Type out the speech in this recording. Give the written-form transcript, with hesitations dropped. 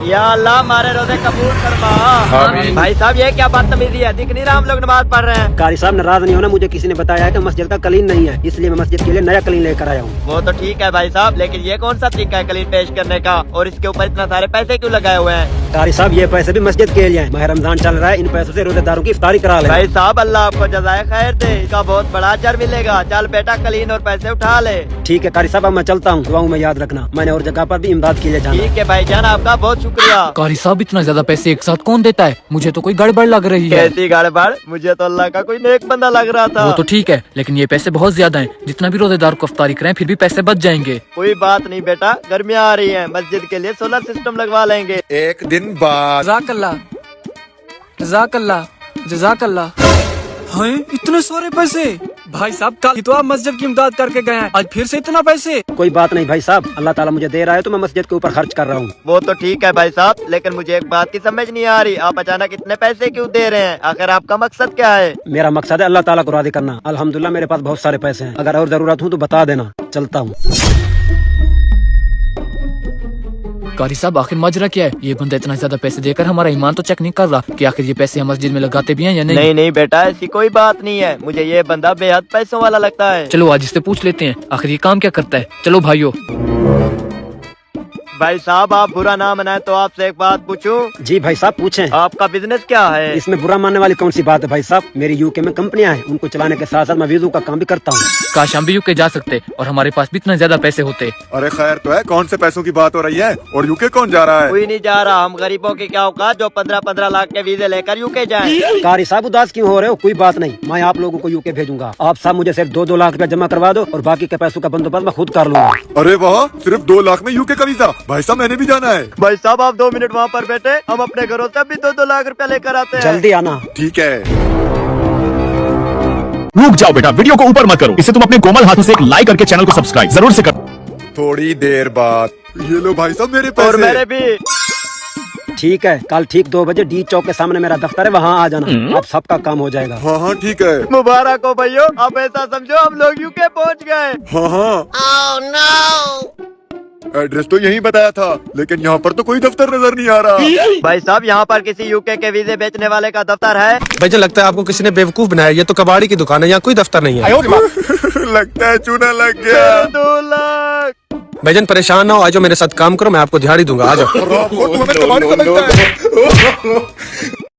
या अल्लाह हमारे रोजे कबूल फरमा। भाई साहब ये क्या बदतमीजी है, दिख नहीं रहा हम लोग नमाज पढ़ रहे हैं। कारी साहब नाराज नहीं होना, मुझे किसी ने बताया है कि मस्जिद का कलीन नहीं है, इसलिए मैं मस्जिद के लिए नया कलीन लेकर आया हूँ। वो तो ठीक है भाई साहब, लेकिन ये कौन सा तरीका है कलीन पेश करने का, और इसके ऊपर इतना सारे पैसे क्यों लगाए हुए हैं? कारी साहब ये पैसे भी मस्जिद के लिए हैं, माह रमजान चल रहा है, इन पैसों से रोजेदारों की इफ्तारी करा ले। भाई साहब अल्लाह आपको जज़ाए खैर दे, इसका बहुत बड़ा अजर मिलेगा। चल बेटा कलीन और पैसे उठा ले। ठीक है कारी साहब, अब मैं चलता हूँ, दुआओं में याद रखना, मैंने और जगह पर भी इमदाद के लिए जाना। ठीक है भाई जान, आपका बहुत शुक्रिया। कारी साहब इतना ज्यादा पैसे एक साथ कौन देता है? मुझे तो कोई गड़बड़ लग रही है। कैसी गड़बड़? मुझे तो अल्लाह का कोई नेक बंदा लग रहा था। वो तो ठीक है, लेकिन ये पैसे बहुत ज्यादा हैं। जितना भी रोजेदार को इफ्तारी करें फिर भी पैसे बच जाएंगे। कोई बात नहीं बेटा, गर्मियाँ आ रही हैं, मस्जिद के लिए सोलर सिस्टम लगवा लेंगे। एक दिन बाद जज़ाकल्लाह, जज़ाकल्लाह, जज़ाकल्लाह। हाँ इतने सारे पैसे? भाई साहब कल ही तो आप मस्जिद की इमदाद करके गए हैं, आज फिर से इतना पैसे? कोई बात नहीं भाई साहब, अल्लाह ताला मुझे दे रहा है तो मैं मस्जिद के ऊपर खर्च कर रहा हूँ। वो तो ठीक है भाई साहब, लेकिन मुझे एक बात की समझ नहीं आ रही, आप अचानक इतने पैसे क्यों दे रहे हैं? आखिर आपका मकसद क्या है? मेरा मकसद है अल्लाह ताला को राज़ी करना। अल्हम्दुलिल्लाह मेरे पास बहुत सारे पैसे हैं, अगर और जरूरत हो तो बता देना, चलता हूँ। कारी साहब आखिर माजरा क्या है? ये बंदा इतना ज्यादा पैसे देकर हमारा ईमान तो चेक नहीं कर रहा कि आखिर ये पैसे हम मस्जिद में लगाते भी हैं या नहीं। नहीं नहीं बेटा, ऐसी कोई बात नहीं है, मुझे ये बंदा बेहद पैसों वाला लगता है। चलो आज इससे पूछ लेते हैं आखिर ये काम क्या करता है। चलो भाइयों। भाई साहब आप बुरा ना मनाए तो आपसे एक बात पूछूं? जी भाई साहब पूछें। आपका बिजनेस क्या है? इसमें बुरा मानने वाली कौन सी बात है भाई साहब, मेरी यूके में कंपनियां हैं, उनको चलाने के साथ साथ मैं वीजू का काम भी करता हूँ। काश हम भी यूके जा सकते और हमारे पास भी इतना ज्यादा पैसे होते। अरे खैर तो है, कौन से पैसों की बात हो रही है और यूके कौन जा रहा है? कोई नहीं जा रहा, हम गरीबों की क्या औकात जो 15-15 लाख के वीजे लेकर यूके जाएं। कारी साहब उदास क्यों हो रहे हो? कोई बात नहीं, मैं आप लोगों को यूके भेजूंगा। आप साहब मुझे सिर्फ 2-2 लाख रुपया जमा करवा दो और बाकी के पैसों का बंदोबस्त मैं खुद कर लूंगा। अरे वाह, सिर्फ 2 लाख में यूके का वीजा? भाई साहब मैंने भी जाना है। भाई साहब आप 2 मिनट वहाँ पर बैठे, हम अपने घरों से भी 2-2 लाख रुपया लेकर आते हैं। जल्दी आना। ठीक है। रुक जाओ बेटा, वीडियो को ऊपर मत करो, इसे तुम अपने कोमल हाथों से एक लाइक करके चैनल को सब्सक्राइब जरूर से करो। थोड़ी देर बाद ये लो भाई साहब मेरे और पैसे। मेरे भी। ठीक है, कल ठीक 2 बजे डी चौक के सामने मेरा दफ्तर है, वहाँ आ जाना, आप सबका काम हो जाएगा। हाँ हाँ ठीक है। मुबारक हो भैया, आप ऐसा समझो हम लोग यूके पहुँच गए। हाँ हाँ एड्रेस तो यही बताया था, लेकिन यहाँ पर तो कोई दफ्तर नजर नहीं आ रहा। भाई साहब यहाँ पर किसी यूके के वीजे बेचने वाले का दफ्तर है? भाईजान लगता है आपको किसी ने बेवकूफ बनाया, ये तो कबाड़ी की दुकान है, यहाँ कोई दफ्तर नहीं है। लगता है चूना लग गया। 2 लाख। भाईजान परेशान ना हो, आज मेरे साथ काम करो, मैं आपको दिहाड़ी दूंगा, आ जाओ। तुम्हें कबाड़ी समझता है।